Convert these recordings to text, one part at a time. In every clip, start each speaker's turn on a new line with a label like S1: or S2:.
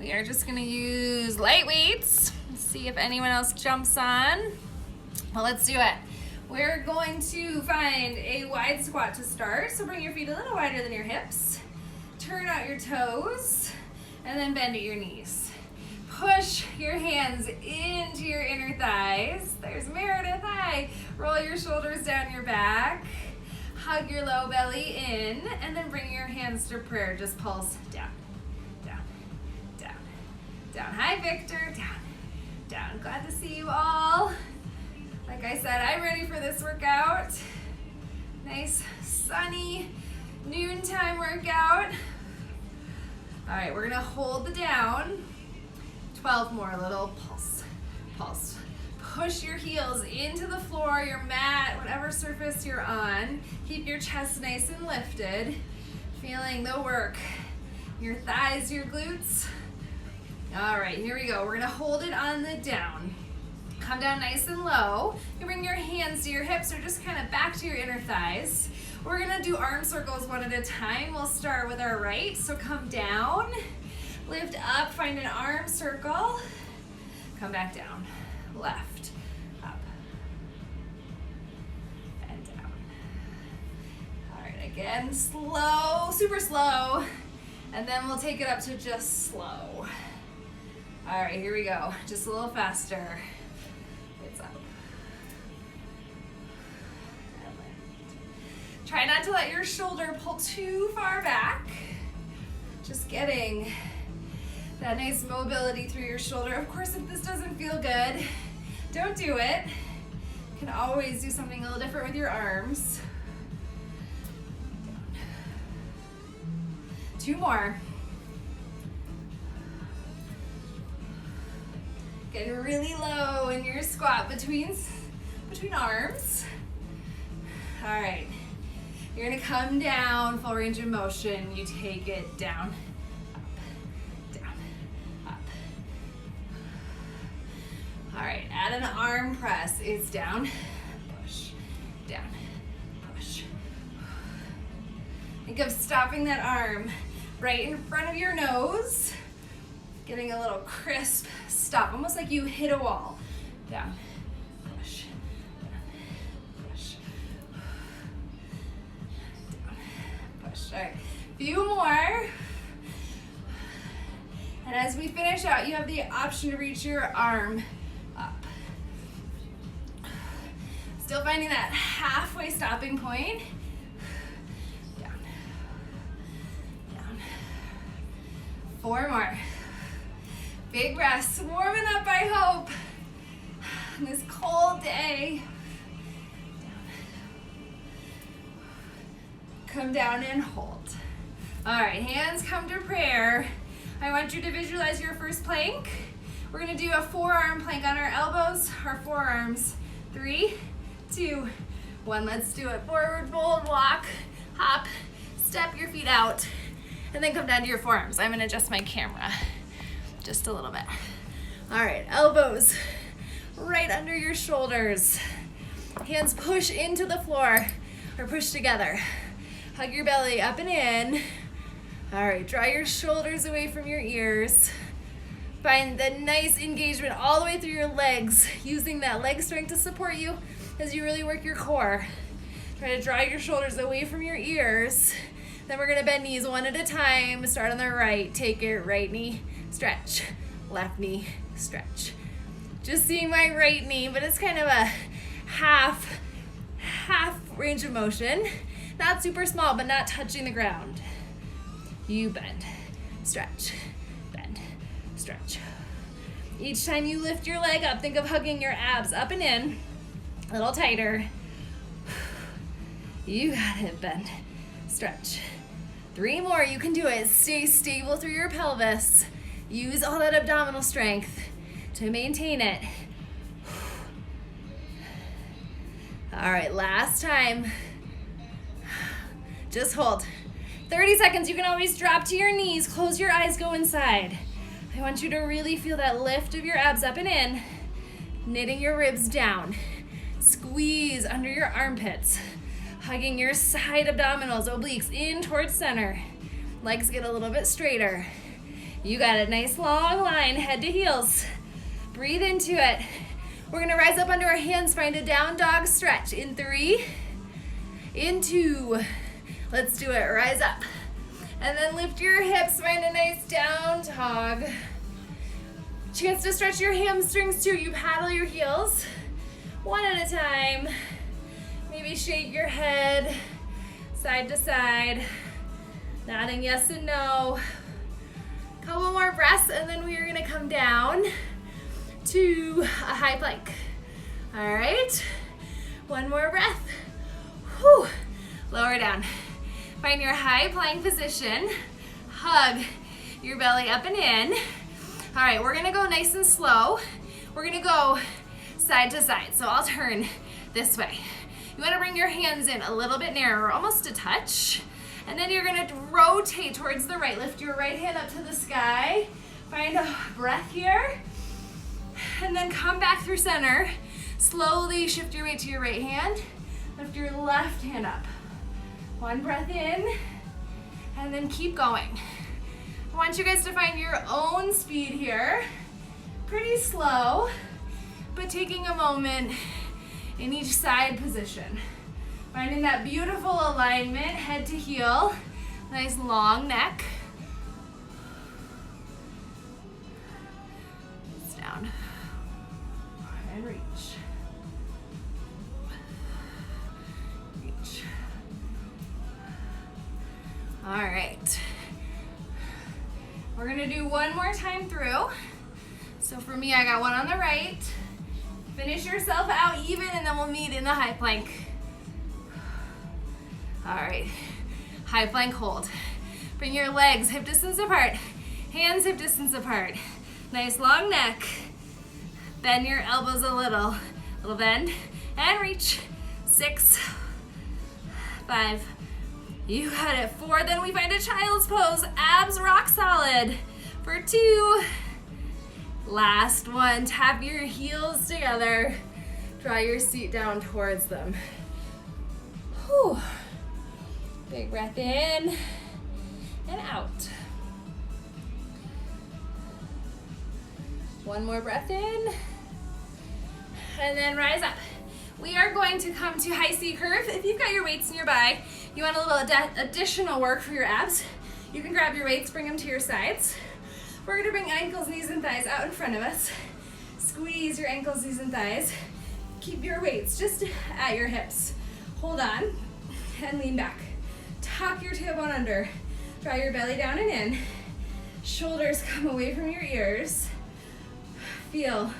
S1: We are just gonna use light weights. Let's see if anyone else jumps on. Well, let's do it. We're going to find a wide squat to start. So bring your feet a little wider than your hips. Turn out your toes and then bend at your knees. Push your hands into your inner thighs. There's Meredith, hi. Roll your shoulders down your back. Hug your low belly in, and then bring your hands to prayer. Just pulse down, down, down, down. Hi, Victor, down, down. Glad to see you all. Like I said, I'm ready for this workout. Nice, sunny, noontime workout. All right, we're gonna hold the down. 12 more, little pulse, pulse. Push your heels into the floor, your mat, whatever surface you're on. Keep your chest nice and lifted. Feeling the work. Your thighs, your glutes. All right, here we go. We're gonna hold it on the down. Come down nice and low. You bring your hands to your hips or just kind of back to your inner thighs. We're gonna do arm circles one at a time. We'll start with our right, so come down, lift up, find an arm circle, come back down, left, up, and down. All right, again, slow, super slow, and then we'll take it up to just slow. All right, here we go, just a little faster. It's up. Try not to let your shoulder pull too far back. Just getting that nice mobility through your shoulder. Of course, if this doesn't feel good, don't do it. You can always do something a little different with your arms. Two more. Get really low in your squat between arms. All right. You're gonna come down, full range of motion. You take it down, up, down, up. All right, add an arm press. It's down, push, down, push. Think of stopping that arm right in front of your nose, getting a little crisp stop, almost like you hit a wall. Down, push, down, push. All right, few more. And as we finish out, you have the option to reach your arm up. Still finding that halfway stopping point. Down, down. Four more. Big breaths, warming up, I hope, on this cold day. Come down and hold. All right, hands come to prayer. I want you to visualize your first plank. We're gonna do a forearm plank on our elbows, our forearms. 3, 2, 1, let's do it. Forward fold, walk, hop, step your feet out, and then come down to your forearms. I'm gonna adjust my camera just a little bit. All right, elbows right under your shoulders. Hands push into the floor or push together. Hug your belly up and in. All right, draw your shoulders away from your ears. Find the nice engagement all the way through your legs, using that leg strength to support you as you really work your core. Try to draw your shoulders away from your ears. Then we're gonna bend knees one at a time. Start on the right, take it, right knee, stretch. Left knee, stretch. Just seeing my right knee, but it's kind of a half range of motion. Not super small, but not touching the ground. You bend, stretch, bend, stretch. Each time you lift your leg up, think of hugging your abs up and in, a little tighter. You got it, bend, stretch. 3 more, you can do it. Stay stable through your pelvis. Use all that abdominal strength to maintain it. All right, last time. Just hold. 30 seconds, you can always drop to your knees, close your eyes, go inside. I want you to really feel that lift of your abs up and in, knitting your ribs down. Squeeze under your armpits, hugging your side abdominals, obliques in towards center. Legs get a little bit straighter. You got a nice long line, head to heels. Breathe into it. We're gonna rise up onto our hands, find a down dog stretch. In 3, in 2. Let's do it, rise up. And then lift your hips, find a nice down dog. Chance to stretch your hamstrings too. You paddle your heels, one at a time. Maybe shake your head side to side, nodding yes and no. Couple more breaths, and then we are gonna come down to a high plank. All right, one more breath. Whew. Lower down. Find your high plank position. Hug your belly up and in. All right, we're gonna go nice and slow. We're gonna go side to side. So I'll turn this way. You wanna bring your hands in a little bit narrower, almost a touch. And then you're gonna rotate towards the right. Lift your right hand up to the sky. Find a breath here. And then come back through center. Slowly shift your weight to your right hand. Lift your left hand up. One breath in, and then keep going. I want you guys to find your own speed here. Pretty slow, but taking a moment in each side position. Finding that beautiful alignment, head to heel, nice long neck. It's down, and reach. Reach. All right. We're gonna do one more time through. So for me, I got one on the right. Finish yourself out even, and then we'll meet in the high plank. All right, high plank hold. Bring your legs hip distance apart, hands hip distance apart. Nice long neck. Bend your elbows a little bend, and reach. 6, 5, you got it. 4, then we find a child's pose, abs rock solid. For 2, last one, tap your heels together. Draw your seat down towards them. Whew. Big breath in and out. One more breath in, and then rise up. We are going to come to high C curve. If you've got your weights nearby, you want a little additional work for your abs, you can grab your weights, bring them to your sides. We're gonna bring ankles, knees, and thighs out in front of us. Squeeze your ankles, knees, and thighs. Keep your weights just at your hips. Hold on and lean back. Tuck your tailbone under. Draw your belly down and in. Shoulders come away from your ears. Feel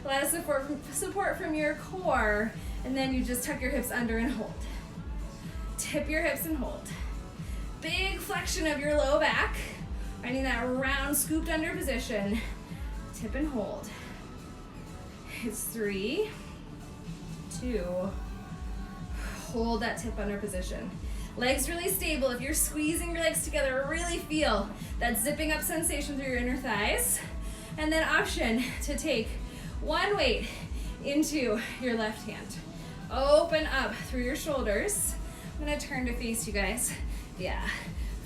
S1: a lot of support from your core, and then you just tuck your hips under and hold. Tip your hips and hold. Big flexion of your low back. Finding that round scooped under position. Tip and hold. It's 3, 2. Hold that tip under position. Legs really stable. If you're squeezing your legs together, really feel that zipping up sensation through your inner thighs. And then option to take one weight into your left hand. Open up through your shoulders. I'm gonna turn to face you guys. Yeah.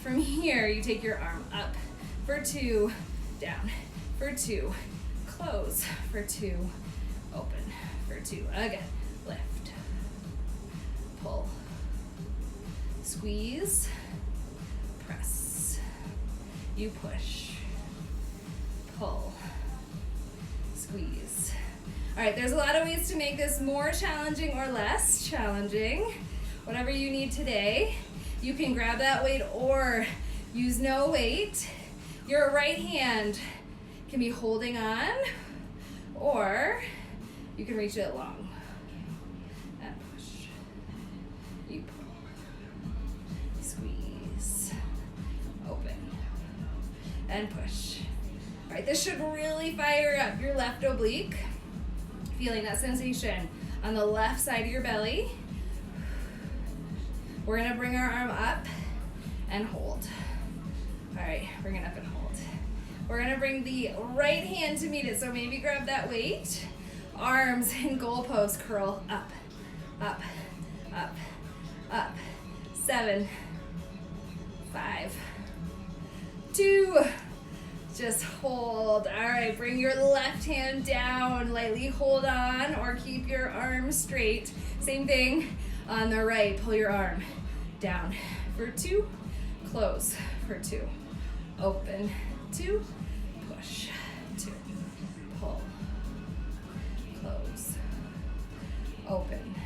S1: From here, you take your arm up. For 2, down. For 2, close. For 2, open. For 2, again. Lift. Pull. Squeeze, press, you push, pull, squeeze. All right, there's a lot of ways to make this more challenging or less challenging. Whatever you need today. You can grab that weight or use no weight. Your right hand can be holding on, or you can reach it long and push. You pull. Squeeze, open, and push. All right, this should really fire up your left oblique. Feeling that sensation on the left side of your belly. We're gonna bring our arm up and hold. All right, bring it up and hold. We're gonna bring the right hand to meet it, so maybe grab that weight. Arms in goal pose, curl up, up, up, up. 7, 5, 2, Just hold. All right, bring your left hand down. Lightly hold on or keep your arm straight. Same thing on the right. Pull your arm down for 2. Close for 2. Open 2. Push 2. Pull. Close. Open.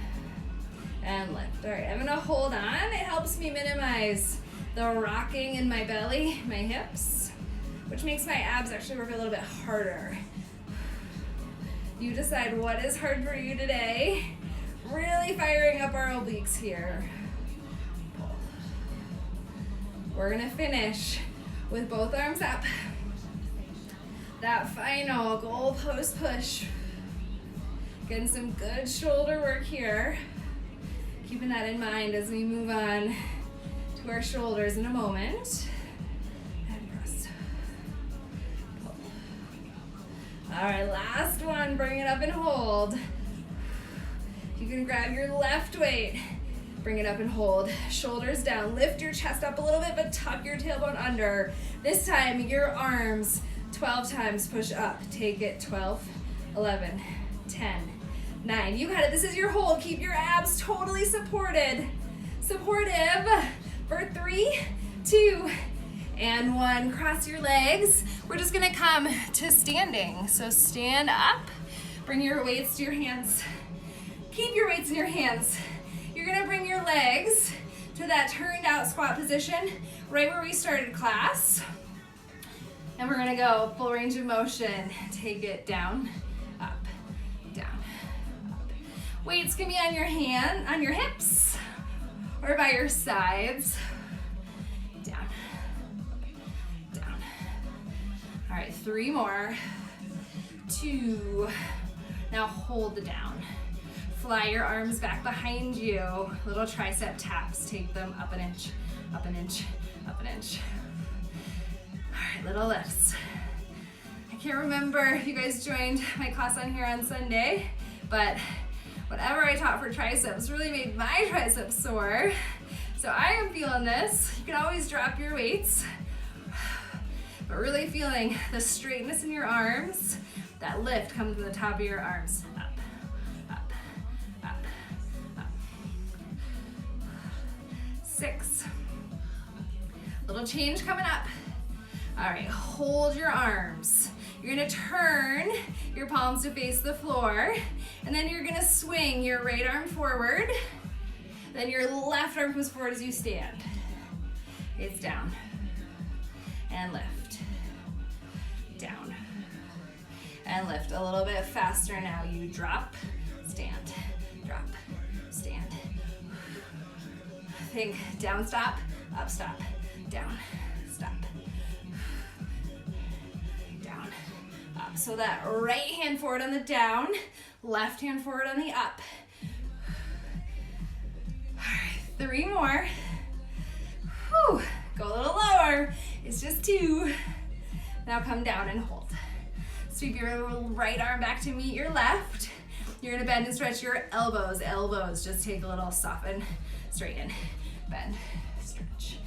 S1: And lift. All right, I'm gonna hold on. It helps me minimize the rocking in my belly, my hips, which makes my abs actually work a little bit harder. You decide what is hard for you today. Really firing up our obliques here. Pull. We're gonna finish with both arms up. That final goal post push. Getting some good shoulder work here. Keeping that in mind as we move on to our shoulders in a moment. And press. Pull. All right, last one. Bring it up and hold. You can grab your left weight. Bring it up and hold. Shoulders down. Lift your chest up a little bit, but tuck your tailbone under. This time, your arms 12 times push up. Take it. 12, 11, 10, 9. You got it. This is your hold. Keep your abs totally supported. Supportive for 3, 2, and 1. Cross your legs. We're just gonna come to standing. So stand up. Bring your weights to your hands. Keep your weights in your hands. You're gonna bring your legs to that turned out squat position, right where we started class. And we're gonna go full range of motion. Take it down, up, down, up. Weights can be on your hips, or by your sides. Down, down. All right, 3 more. 2. Now hold the down. Fly your arms back behind you. Little tricep taps. Take them up an inch, up an inch, up an inch. All right, little lifts. I can't remember if you guys joined my class on here on Sunday, but whatever I taught for triceps really made my triceps sore. So I am feeling this. You can always drop your weights, but really feeling the straightness in your arms. That lift comes from the top of your arms. Up, up, up, up. 6. Little change coming up. All right, hold your arms. You're gonna turn your palms to face the floor, and then you're gonna swing your right arm forward, then your left arm comes forward as you stand. It's down, and lift, down, and lift. A little bit faster now. You drop, stand, drop, stand. Think down, stop, up, stop, down, stop, down, up. So that right hand forward on the down, left hand forward on the up. All right, 3 more. Whew. Go a little lower. It's just 2. Now come down and hold. Sweep your right arm back to meet your left. You're gonna bend and stretch your elbows. Elbows, just take a little soften, straighten, bend, stretch,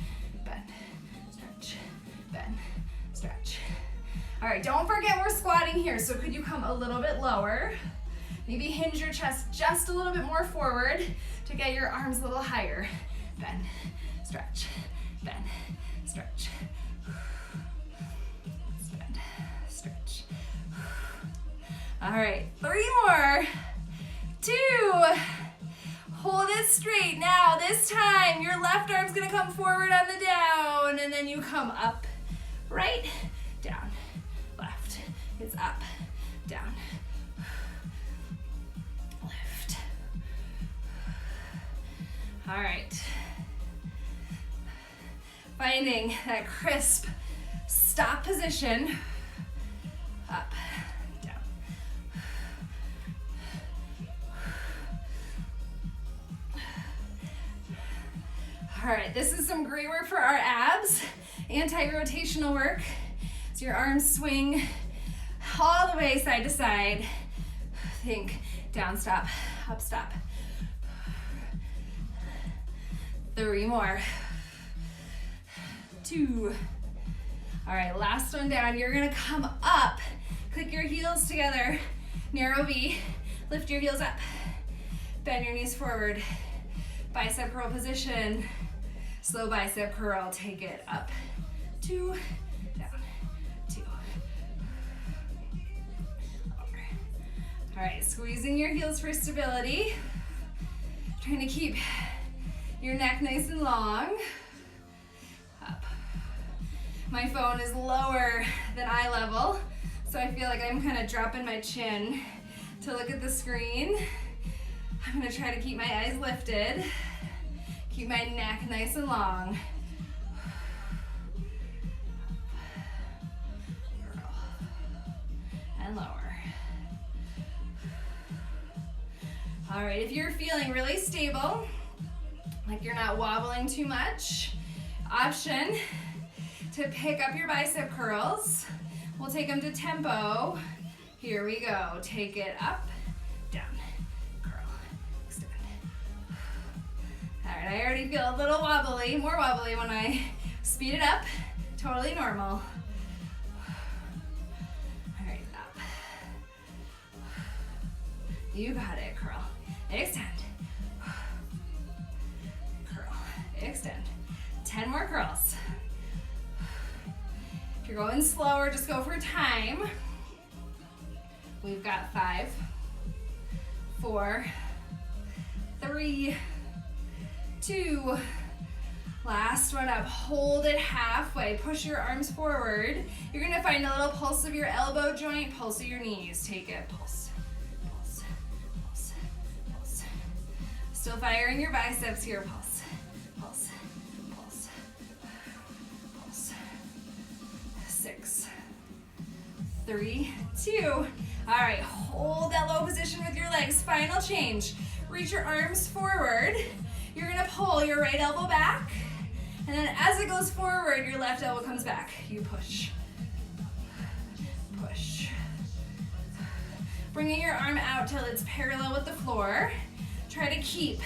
S1: bend, stretch, bend, stretch. All right, don't forget we're squatting here, so could you come a little bit lower? Maybe hinge your chest just a little bit more forward to get your arms a little higher. Bend, stretch, bend, stretch. Bend, stretch. All right, 3 more. 2. Hold it straight. Now, this time, your left arm's gonna come forward on the down, and then you come up, right, down, left. It's up, down, lift. All right. Finding that crisp stop position. Up, down. All right, this is some great work for our abs, anti-rotational work. So your arms swing all the way side to side. Think down, stop, up, stop. 3 more. 2. All right, last one down. You're gonna come up, click your heels together, narrow V, lift your heels up, bend your knees forward, bicep curl position, slow bicep curl, take it up, 2, down, 2, over. All right, squeezing your heels for stability, trying to keep your neck nice and long, up. My phone is lower than eye level, so I feel like I'm kind of dropping my chin to look at the screen. I'm gonna try to keep my eyes lifted, keep my neck nice and long. And lower. All right, if you're feeling really stable, like you're not wobbling too much, option to pick up your bicep curls. We'll take them to tempo. Here we go. Take it up, down, curl, extend. All right, I already feel a little wobbly, more wobbly when I speed it up. Totally normal. All right, up. You got it, curl, extend. Curl, extend. 10 more curls. If you're going slower, just go for time. We've got 5, 4, 3, 2. Last one up. Hold it halfway. Push your arms forward. You're gonna find a little pulse of your elbow joint, pulse of your knees. Take it. Pulse, pulse, pulse, pulse. Still firing your biceps here. Pulse, pulse, pulse, pulse. 6, 3, 2. All right, hold that low position with your legs. Final change. Reach your arms forward. You're gonna pull your right elbow back, and then as it goes forward, your left elbow comes back. You push, push. Bringing your arm out till it's parallel with the floor. Try to keep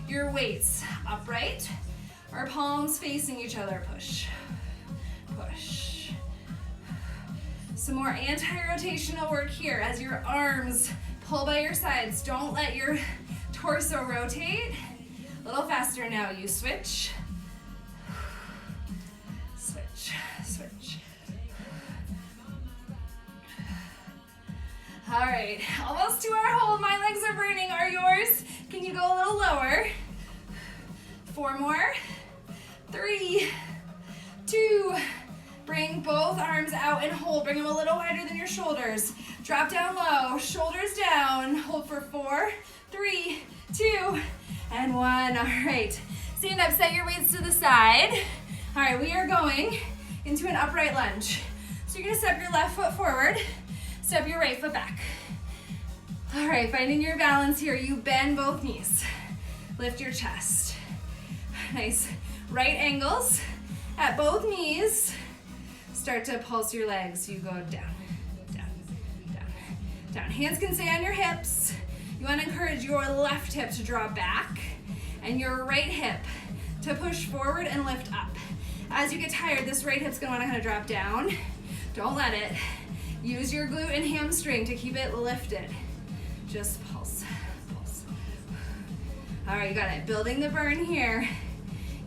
S1: your weights upright or palms facing each other. Push, push. Some more anti-rotational work here as your arms pull by your sides. Don't let your torso rotate. A little faster now. You switch, switch, switch. All right, almost to our hold. My legs are burning. Are yours? Can you go a little lower? 4 more. 3, 2. Bring both arms out and hold. Bring them a little wider than your shoulders. Drop down low, shoulders down. Hold for 4, 3, 2, and 1. All right, stand up, set your weights to the side. All right, we are going into an upright lunge. So you're gonna step your left foot forward, step your right foot back. All right, finding your balance here. You bend both knees. Lift your chest. Nice right angles at both knees. Start to pulse your legs. You go down, down, down, down. Hands can stay on your hips. You want to encourage your left hip to draw back and your right hip to push forward and lift up. As you get tired, this right hip's going to want to kind of drop down. Don't let it. Use your glute and hamstring to keep it lifted. Just pulse, pulse. All right, you got it. Building the burn here.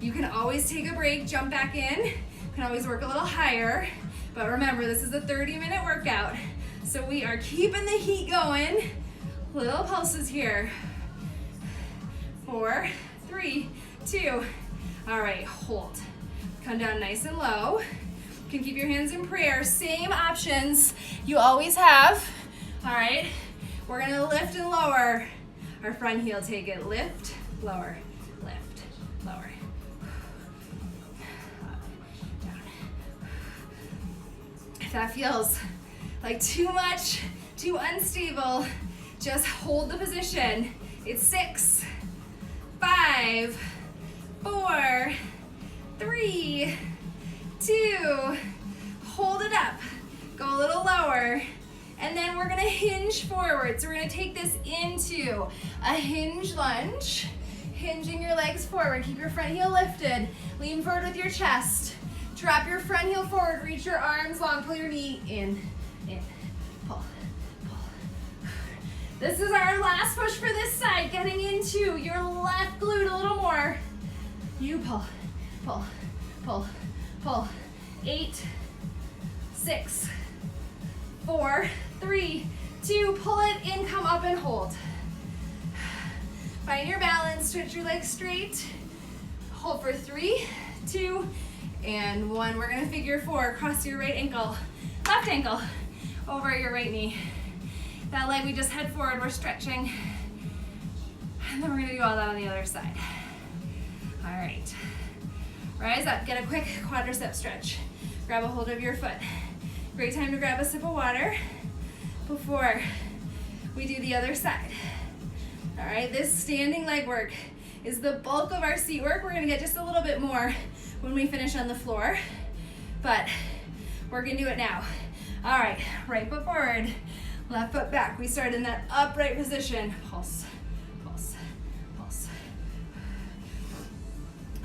S1: You can always take a break, jump back in. Can always work a little higher, but remember, this is a 30-minute workout, so we are keeping the heat going. Little pulses here. 4, 3, 2. All right, hold. Come down nice and low. You can keep your hands in prayer. Same options you always have. All right, we're gonna lift and lower our front heel. Take it, lift, lower, lift, lower. If that feels like too much, too unstable, just hold the position. It's 6, 5, 4, 3, 2. Hold it up. Go a little lower. And then we're gonna hinge forward. So we're gonna take this into a hinge lunge. Hinging your legs forward. Keep your front heel lifted. Lean forward with your chest. Drop your front heel forward, reach your arms long, pull your knee in, pull, pull. This is our last push for this side, getting into your left glute a little more. You pull, pull, pull, pull. 8, 6, 4, 3, 2, pull it in, come up and hold. Find your balance, stretch your legs straight. Hold for 3, 2, and 1. We're gonna figure 4, cross your right ankle, left ankle, over your right knee. That leg we just head forward, we're stretching. And then we're gonna do all that on the other side. All right, rise up, get a quick quadricep stretch. Grab a hold of your foot. Great time to grab a sip of water before we do the other side. All right, this standing leg work is the bulk of our seat work. We're gonna get just a little bit more when we finish on the floor, but we're gonna do it now. All right, right foot forward, left foot back. We start in that upright position. Pulse, pulse, pulse.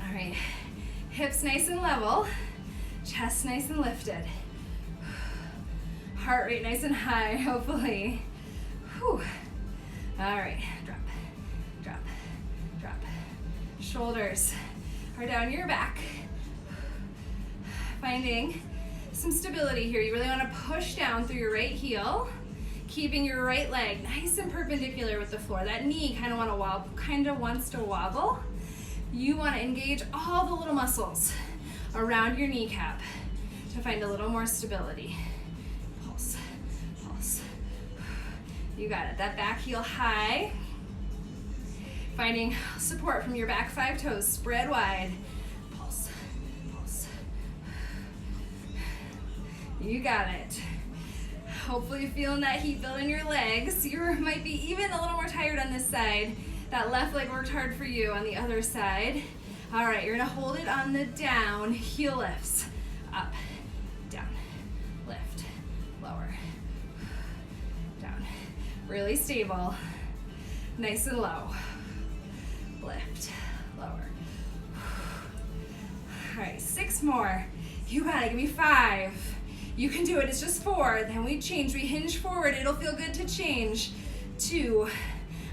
S1: All right, hips nice and level, chest nice and lifted. Heart rate nice and high, hopefully. Whew. All right, drop, drop, drop. Shoulders are down your back. Finding some stability here. You really want to push down through your right heel, keeping your right leg nice and perpendicular with the floor. That knee kind of wants to wobble. You want to engage all the little muscles around your kneecap to find a little more stability. Pulse, pulse. You got it. That back heel high. Finding support from your back 5 toes, spread wide. Pulse, pulse. You got it. Hopefully feeling that heat build in your legs. You might be even a little more tired on this side. That left leg worked hard for you on the other side. All right, you're gonna hold it on the down, heel lifts. Up, down, lift, lower, down. Really stable, nice and low. Lift, lower. All right, 6 more. You got it, give me 5. You can do it, it's just 4. Then we change, we hinge forward. It'll feel good to change. 2.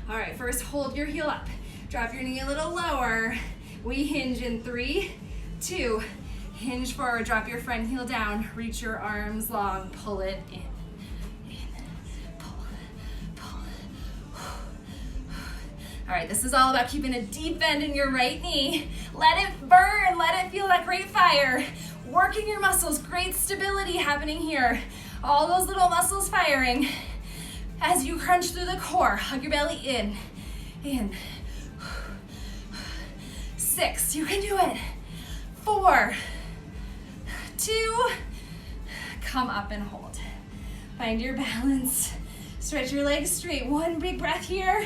S1: All right, first hold your heel up. Drop your knee a little lower. We hinge in 3, 2. Hinge forward, drop your front heel down. Reach your arms long, pull it in. All right, this is all about keeping a deep bend in your right knee. Let it burn, let it feel that great fire. Working your muscles, great stability happening here. All those little muscles firing as you crunch through the core. Hug your belly in. 6, you can do it. 4, 2, come up and hold. Find your balance. Stretch your legs straight. 1 big breath here.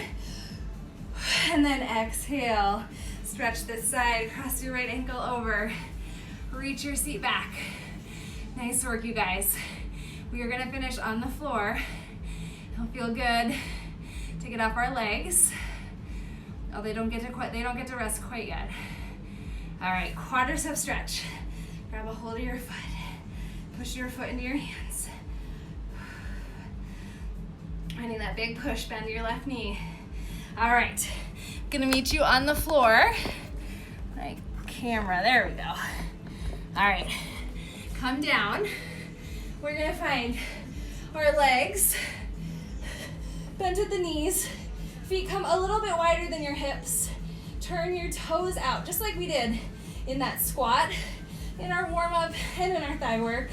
S1: And then exhale. Stretch this side, cross your right ankle over. Reach your seat back. Nice work, you guys. We are gonna finish on the floor. It'll feel good to get off our legs. Oh, they don't get to rest quite yet. All right, quadricep stretch. Grab a hold of your foot. Push your foot into your hands. Finding that big push, bend your left knee. All right, I'm gonna meet you on the floor. Like camera, there we go. All right, come down. We're gonna find our legs bent at the knees. Feet come a little bit wider than your hips. Turn your toes out, just like we did in that squat, in our warm-up, and in our thigh work.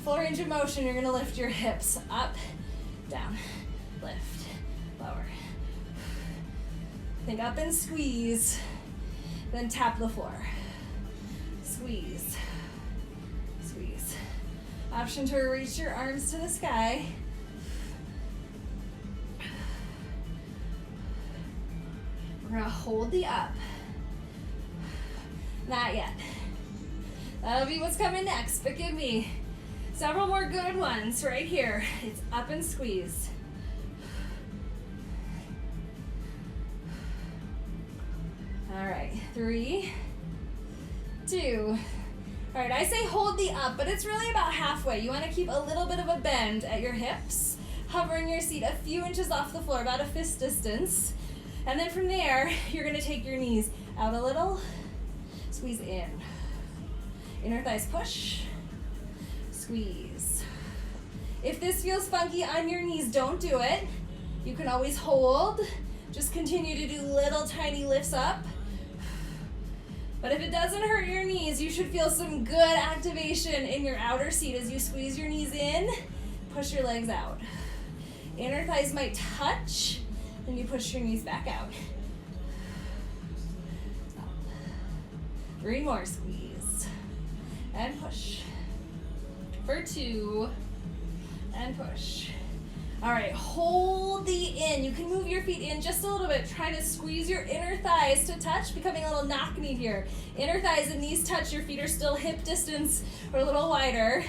S1: Full range of motion, you're gonna lift your hips up, down, lift, lower. Think up and squeeze, then tap the floor. Squeeze, squeeze. Option to reach your arms to the sky. We're gonna hold the up. Not yet. That'll be what's coming next, but give me several more good ones right here. It's up and squeeze. All right, 3, 2, All right, I say hold the up, but it's really about halfway. You want to keep a little bit of a bend at your hips, hovering your seat a few inches off the floor, about a fist distance. And then from there, you're going to take your knees out a little, squeeze in. Inner thighs push, squeeze. If this feels funky on your knees, don't do it. You can always hold. Just continue to do little tiny lifts up. But if it doesn't hurt your knees, you should feel some good activation in your outer seat as you squeeze your knees in, push your legs out. Inner thighs might touch, then you push your knees back out. 3 more, squeeze. And push. For 2, and push. All right, hold the in. You can move your feet in just a little bit. Try to squeeze your inner thighs to touch, becoming a little knock-knee here. Inner thighs and knees touch. Your feet are still hip distance or a little wider.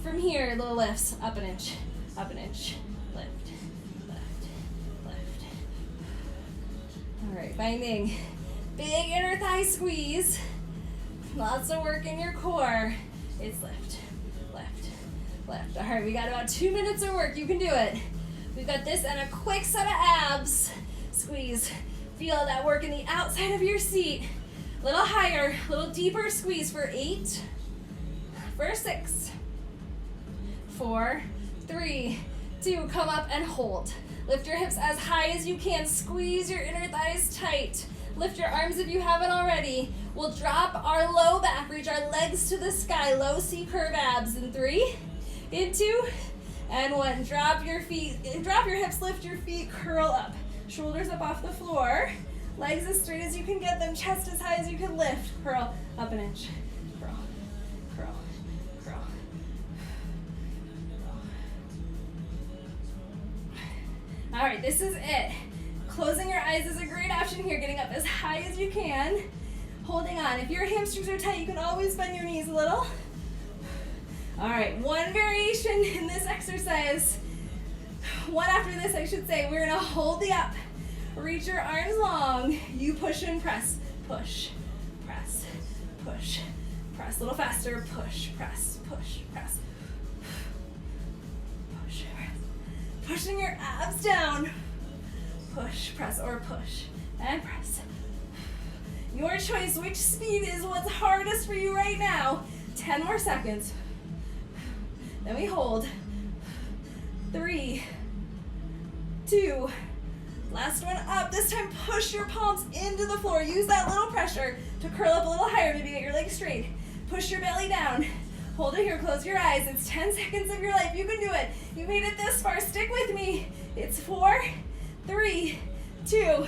S1: From here, little lifts, up an inch, lift, lift, lift. All right, finding big inner thigh squeeze. Lots of work in your core. It's lift, lift, lift. All right, we got about 2 minutes of work. You can do it. We've got this and a quick set of abs. Squeeze. Feel that work in the outside of your seat. A little higher, a little deeper squeeze for 8, for 6, 4, 3, 2. Come up and hold. Lift your hips as high as you can. Squeeze your inner thighs tight. Lift your arms if you haven't already. We'll drop our low back, reach our legs to the sky, low C curve abs in 3, in 2, and 1. Drop your feet, drop your hips, lift your feet, curl up. Shoulders up off the floor, legs as straight as you can get them, chest as high as you can lift. Curl up an inch. Curl, curl, curl. All right, this is it. Closing your eyes is a great option here, getting up as high as you can. Holding on. If your hamstrings are tight, you can always bend your knees a little. All right, one variation in this exercise. One after this, I should say. We're gonna hold the up. Reach your arms long. You push and press. Push, press, push, press. A little faster. Push, press, push, press. Push, press. Pushing your abs down. Push, press, or push, and press. Your choice, which speed is what's hardest for you right now. 10 more seconds. Then we hold. 3, 2, last one up. This time push your palms into the floor. Use that little pressure to curl up a little higher, maybe get your legs straight. Push your belly down. Hold it here, close your eyes. It's 10 seconds of your life. You can do it. You made it this far, stick with me. It's 4, 3, 2,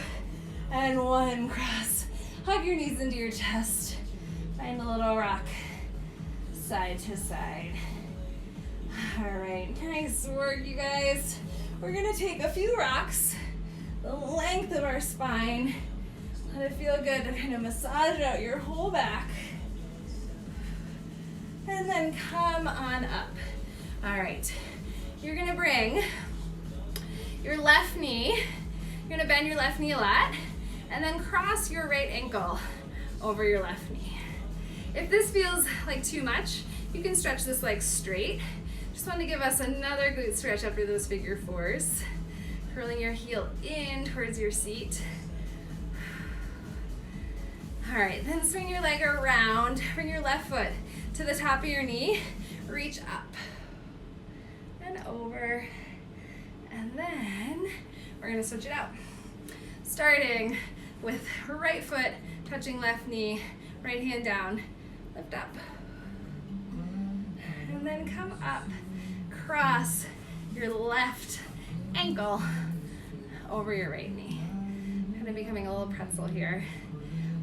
S1: and 1. Cross. Hug your knees into your chest. Find a little rock, side to side. All right, nice work, you guys. We're gonna take a few rocks, the length of our spine. Let it feel good to kind of massage out your whole back. And then come on up. All right, you're gonna bring your left knee, you're gonna bend your left knee a lot, and then cross your right ankle over your left knee. If this feels like too much, you can stretch this leg straight. Just want to give us another glute stretch after those figure fours. Curling your heel in towards your seat. All right, then swing your leg around. Bring your left foot to the top of your knee. Reach up and over. And then we're gonna switch it out. Starting with right foot touching left knee, right hand down, lift up. And then come up, cross your left ankle over your right knee. Kind of becoming a little pretzel here.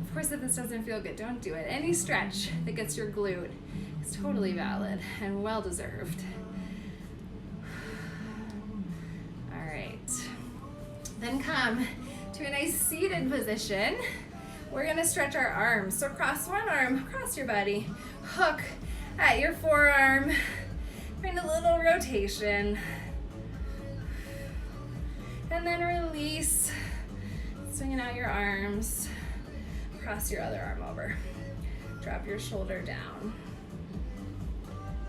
S1: Of course, if this doesn't feel good, don't do it. Any stretch that gets your glute is totally valid and well deserved. All right. Then come to a nice seated position. We're gonna stretch our arms. So cross one arm across your body, hook at your forearm, find a little rotation. And then release, swinging out your arms, cross your other arm over. Drop your shoulder down.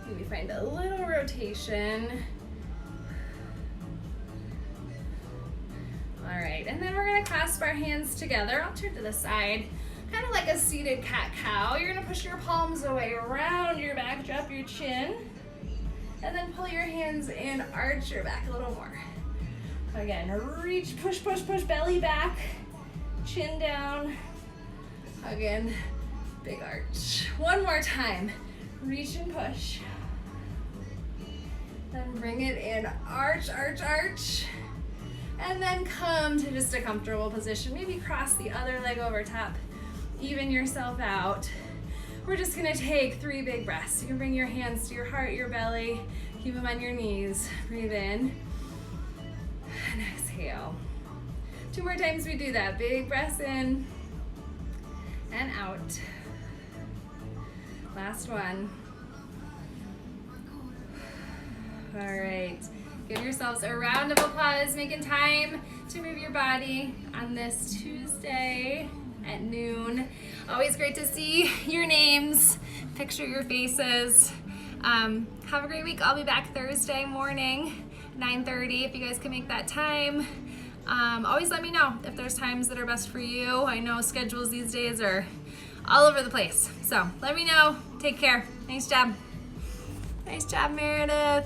S1: Maybe find a little rotation. All right, and then we're gonna clasp our hands together. I'll turn to the side, kind of like a seated cat-cow. You're gonna push your palms away around your back, drop your chin, and then pull your hands in, arch your back a little more. Again, reach, push, push, push, belly back, chin down. Again, big arch. One more time, reach and push. Then bring it in, arch, arch, arch. And then come to just a comfortable position. Maybe cross the other leg over top, even yourself out. We're just gonna take 3 big breaths. You can bring your hands to your heart, your belly, keep them on your knees. Breathe in, and exhale. 2 more times we do that. Big breaths in, and out. Last one. All right. Give yourselves a round of applause, making time to move your body on this Tuesday at noon. Always great to see your names, picture your faces. Have a great week. I'll be back Thursday morning, 9:30, if you guys can make that time. Always let me know if there's times that are best for you. I know schedules these days are all over the place. So let me know. Take care. Nice job. Nice job, Meredith.